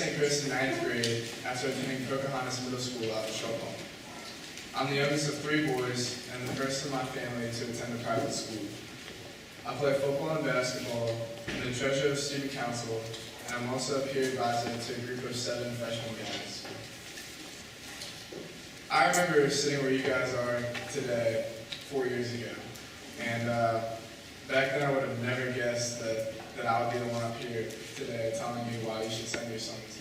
St. Chris in 9th grade after attending Pocahontas Middle School out of Shelton. I'm the youngest of 3 boys and the first in my family to attend a private school. I play football and basketball, I'm the treasurer of student council, and I'm also a peer advisor to a group of 7 freshman guys. I remember sitting where you guys are today 4 years ago, and back then I would have never guessed that I would be the one up here today telling you why you should send your sons here.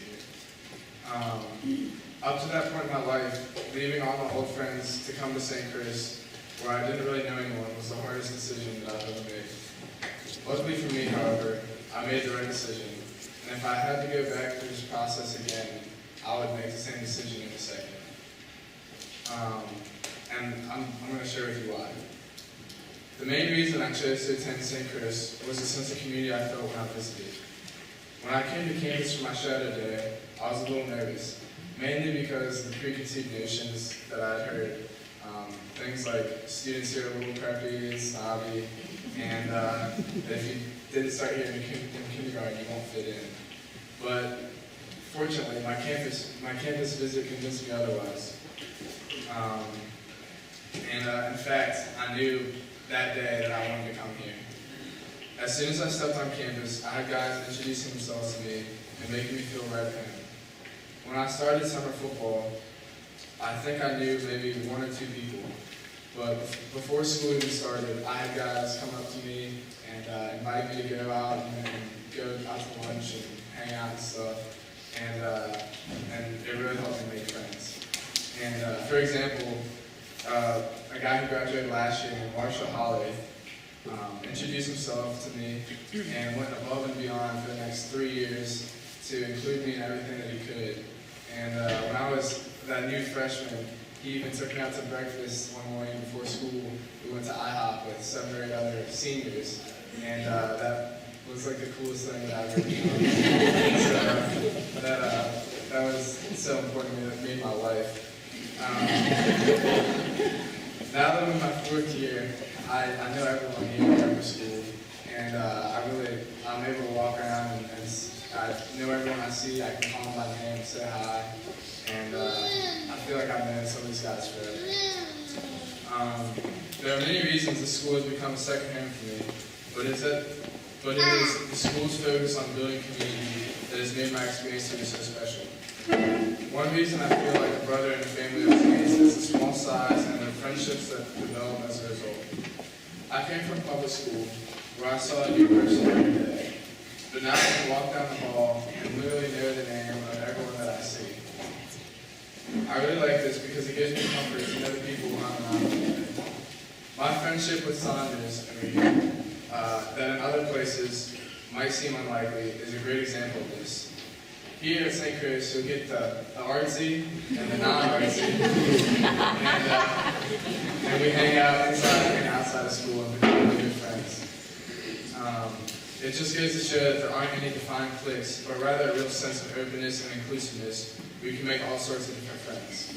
Up to that point in my life, leaving all my old friends to come to St. Chris, where I didn't really know anyone, was the hardest decision that I've ever made. Luckily for me, however, I made the right decision, and if I had to go back through this process again, I would make the same decision in a second. And I'm going to share with you why. The main reason I chose to attend St. Chris was the sense of community I felt when I visited. When I came to campus for my shadow day, I was a little nervous, mainly because of the preconceived notions that I had heard. Things like students here are a little preppy and snobby, and that if you didn't start here in kindergarten, you won't fit in. But fortunately, my campus visit convinced me otherwise. In fact, I knew that day that I wanted to come here. As soon as I stepped on campus, I had guys introducing themselves to me and making me feel right at home. When I started summer football, I think I knew maybe 1 or 2 people. But before school even started, I had guys come up to me and invite me to go out and go out to lunch and hang out and stuff. And it really helped me make friends. And for example, a guy who graduated last year named Marshall Holloway introduced himself to me and went above and beyond for the next 3 years to include me in everything that he could. And when I was that new freshman, he even took me out to breakfast one morning before school. We went to IHOP with 7 or 8 other seniors, and that was like the coolest thing that I've ever done. So that was so important to me, that made my life. Now that I'm in my 4th year, I know everyone here at River School, and I'm able to walk around and I know everyone I see. I can call them by name, say hi, and I feel like I've known some of these guys forever. There are many reasons the school has become a second home for me, but it is the school's focus on building community that has made my experience here so special. One reason I feel like a brother and a family of kids is the small size and the friendships that develop as a result. I came from public school where I saw a new person every day, but now I can walk down the hall and literally know the name of everyone that I see. I really like this because it gives me comfort to know the people who I'm around every day. My friendship with Saunders and Reed, that in other places might seem unlikely, is a great example of this. Here at St. Chris, you'll get the artsy and the non-artsy, and we hang out inside and outside of school and become really good friends. It just goes to show that there aren't any defined cliques, but rather a real sense of openness and inclusiveness where you can make all sorts of different friends.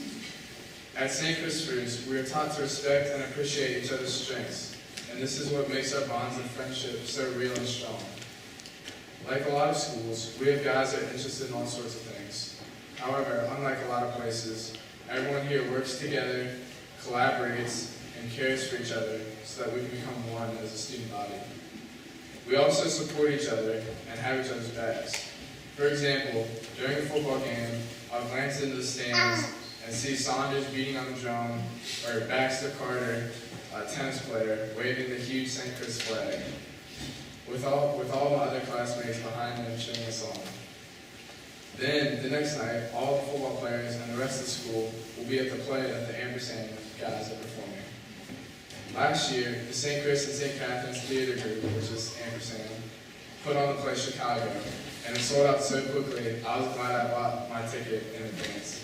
At St. Christopher's, we are taught to respect and appreciate each other's strengths, and this is what makes our bonds of friendship so real and strong. Like a lot of schools, we have guys that are interested in all sorts of things. However, unlike a lot of places, everyone here works together, collaborates, and cares for each other so that we can become one as a student body. We also support each other and have each other's backs. For example, during a football game, I'll glance into the stands and see Saunders beating on the drum, or Baxter Carter, a tennis player, waving the huge St. Chris flag, with all my other classmates behind them cheering us on. Then, the next night, all the football players and the rest of the school will be at the play that the Ampersand guys are performing. Last year, the St. Chris and St. Catherine's Theater Group, which is Ampersand, put on the play Chicago, and it sold out so quickly, I was glad I bought my ticket in advance.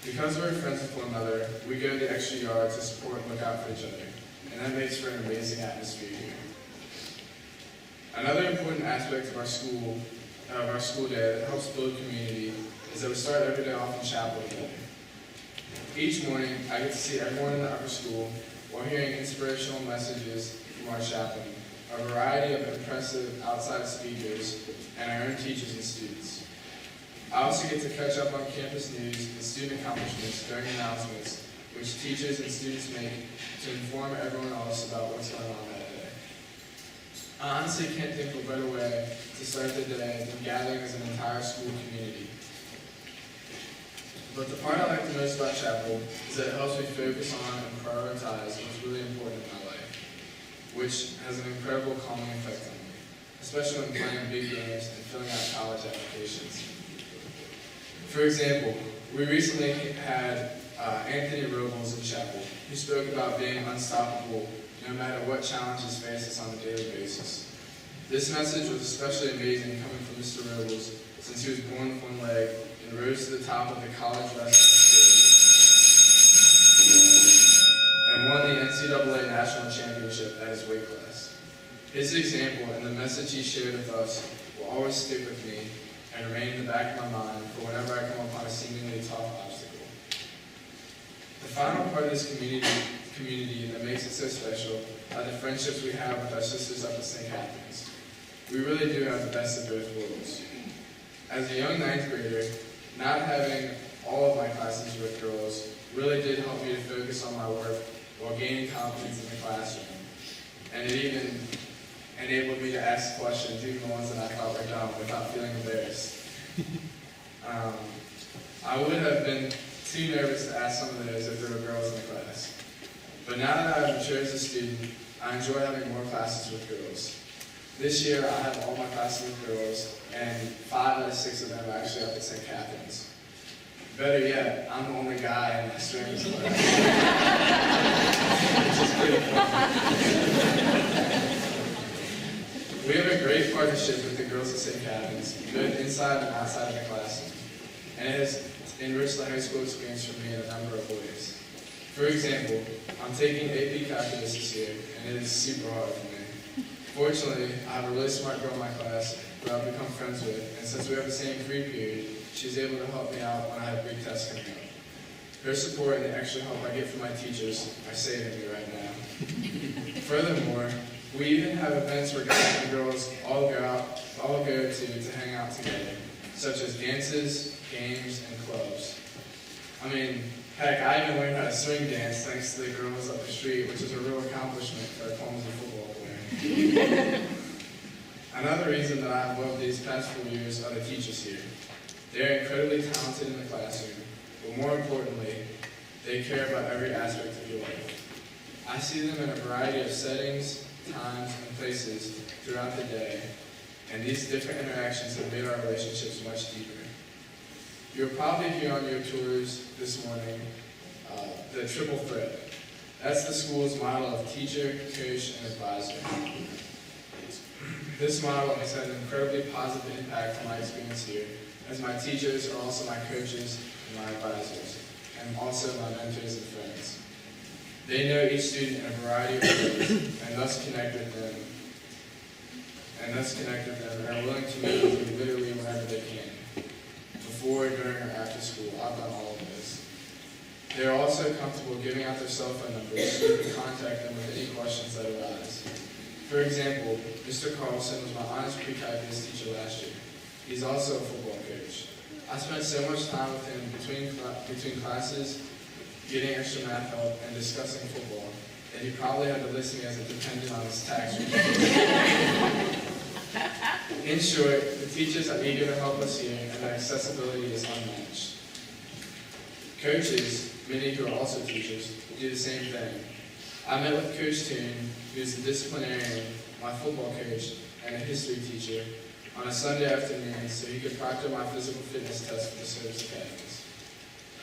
Because we're friends with one another, we go the extra yard to support and look out for each other, and that makes for an amazing atmosphere here. Another important aspect of our school day that helps build community is that we start every day off in chapel together. Each morning, I get to see everyone in the upper school while hearing inspirational messages from our chaplain, a variety of impressive outside speakers, and our own teachers and students. I also get to catch up on campus news and student accomplishments during announcements, which teachers and students make to inform everyone else about what's going on that day. I honestly can't think of a better way to start the day than gathering as an entire school community. But the part I like the most about chapel is that it helps me focus on and prioritize what's really important in my life, which has an incredible calming effect on me, especially when playing big games and filling out college applications. For example, we recently had Anthony Robles in chapel, who spoke about being unstoppable no matter what challenges face us on a daily basis. This message was especially amazing coming from Mr. Robles, since he was born with one leg and rose to the top of the college wrestling stage and won the NCAA national championship at his weight class. His example and the message he shared with us will always stick with me and remain in the back of my mind for whenever I come upon a seemingly tough obstacle. The final part of this community that makes it so special are the friendships we have with our sisters up at St. Catherine's. We really do have the best of both worlds. As a young ninth grader, not having all of my classes with girls really did help me to focus on my work while gaining confidence in the classroom. And it even enabled me to ask questions, even the ones that I thought were dumb, without feeling embarrassed. I would have been too nervous to ask some of those if there were girls in the class. But now that I've matured as a student, I enjoy having more classes with girls. This year, I have all my classes with girls, and 5 out of 6 of them are actually up at St. Catherine's. Better yet, I'm the only guy in my swimming class. Which is pretty fun. We have a great partnership with the girls at St. Catherine's, both inside and outside of the classroom, and it has enriched the high school experience for me in a number of ways. For example, I'm taking AP Calculus this year, and it is super hard for me. Fortunately, I have a really smart girl in my class who I've become friends with, and since we have the same free period, she's able to help me out when I have Greek tests coming up. Her support and the extra help I get from my teachers are saving me right now. Furthermore, we even have events where guys and girls all go to hang out together, such as dances, games, and clubs. I mean, heck, I even learned how to swing dance thanks to the girls up the street, which is a real accomplishment for a clumsy football player. Another reason that I have loved these past 4 years are the teachers here. They're incredibly talented in the classroom, but more importantly, they care about every aspect of your life. I see them in a variety of settings, times, and places throughout the day, and these different interactions have made our relationships much deeper. You'll probably hear on your tours this morning the triple threat. That's the school's model of teacher, coach, and advisor. This model has had an incredibly positive impact on my experience here, as my teachers are also my coaches and my advisors, and also my mentors and friends. They know each student in a variety of ways, and thus connect with them, and are willing to meet with me literally whenever they can. Before, during, or after school, I've done all of this. They are also comfortable giving out their cell phone numbers so you can contact them with any questions that arise. For example, Mr. Carlson was my honors pre-calculus teacher last year. He's also a football coach. I spent so much time with him between classes, getting extra math help, and discussing football, that he probably had to list me as a dependent on his tax return. In short, the teachers are eager to help us here, and their accessibility is unmatched. Coaches, many who are also teachers, do the same thing. I met with Coach Toon, who is the disciplinarian, my football coach, and a history teacher, on a Sunday afternoon so he could proctor my physical fitness test for the service academies.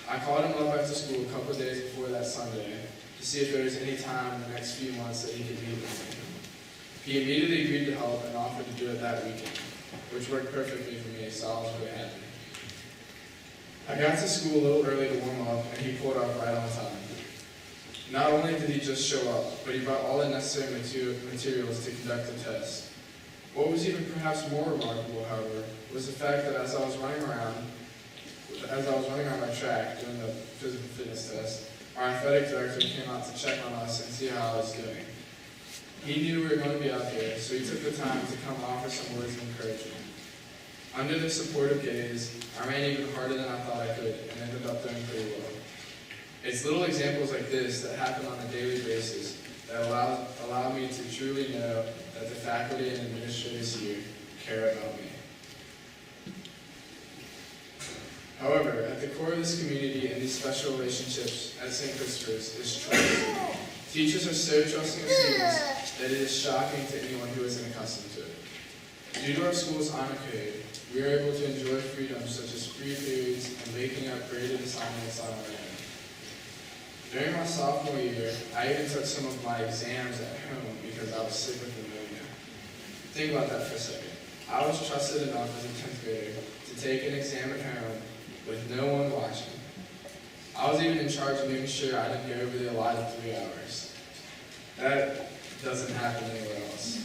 I called him up after school a couple of days before that Sunday to see if there was any time in the next few months that he could meet with me. He immediately agreed to help and offered to do it that weekend, which worked perfectly for me, so I was really happy. I got to school a little early to warm up, and he pulled up right on time. Not only did he just show up, but he brought all the necessary materials to conduct the test. What was even perhaps more remarkable, however, was the fact that as I was running around my track doing the physical fitness test, our athletic director came out to check on us and see how I was doing. He knew we were going to be out there, so he took the time to come offer some words of encouragement. Under their supportive gaze, I ran even harder than I thought I could and ended up doing pretty well. It's little examples like this that happen on a daily basis that allow me to truly know that the faculty and administrators here care about me. However, at the core of this community and these special relationships at St. Christopher's is trust. Teachers are so trusting of students that it is shocking to anyone who isn't accustomed to it. Due to our school's honor code, we are able to enjoy freedoms such as free periods and making up graded assignments on our own. During my sophomore year, I even took some of my exams at home because I was sick with pneumonia. Think about that for a second. I was trusted enough as a 10th grader to take an exam at home with no one watching. I was even in charge of making sure I didn't go over the allotted 3 hours. That doesn't happen anywhere else.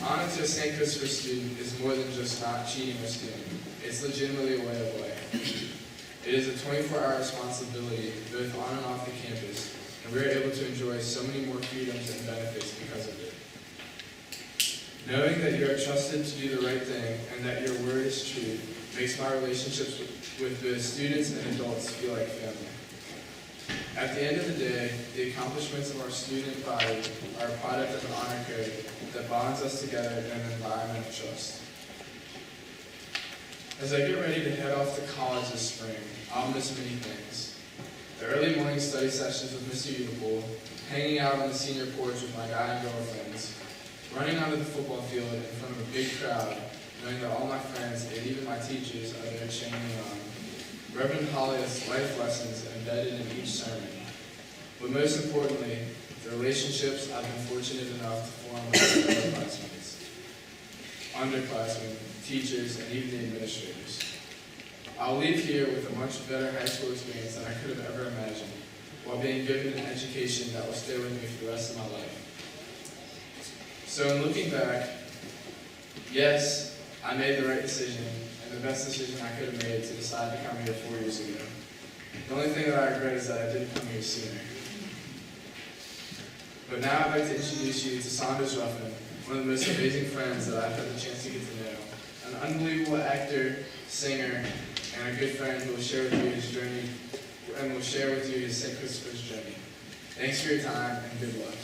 Honor to a St. Christopher student is more than just not cheating or stealing. It's legitimately a way of life. It is a 24-hour responsibility both on and off the campus, and we are able to enjoy so many more freedoms and benefits because of it. Knowing that you are trusted to do the right thing and that your word is true makes my relationships with both students and adults feel like family. At the end of the day, the accomplishments of our student body are a product of an honor code that bonds us together in an environment of trust. As I get ready to head off to college this spring, I'll miss many things. The early morning study sessions with Mr. Unipool, hanging out on the senior porch with my guy and girlfriends, running onto the football field in front of a big crowd, knowing that all my friends and even my teachers are there cheering me on. Reverend Holly's life lessons embedded in each sermon. But most importantly, the relationships I've been fortunate enough to form with my fellow classmates, underclassmen, teachers, and even the administrators. I'll leave here with a much better high school experience than I could have ever imagined, while being given an education that will stay with me for the rest of my life. So in looking back, yes, I made the right decision, and the best decision I could have made to decide to come here 4 years ago. The only thing that I regret is that I didn't come here sooner. But now I'd like to introduce you to Saunders Ruffin, one of the most amazing friends that I've had the chance to get to know. An unbelievable actor, singer, and a good friend who will share with you his journey, and will share with you his St. Christopher's journey. Thanks for your time, and good luck.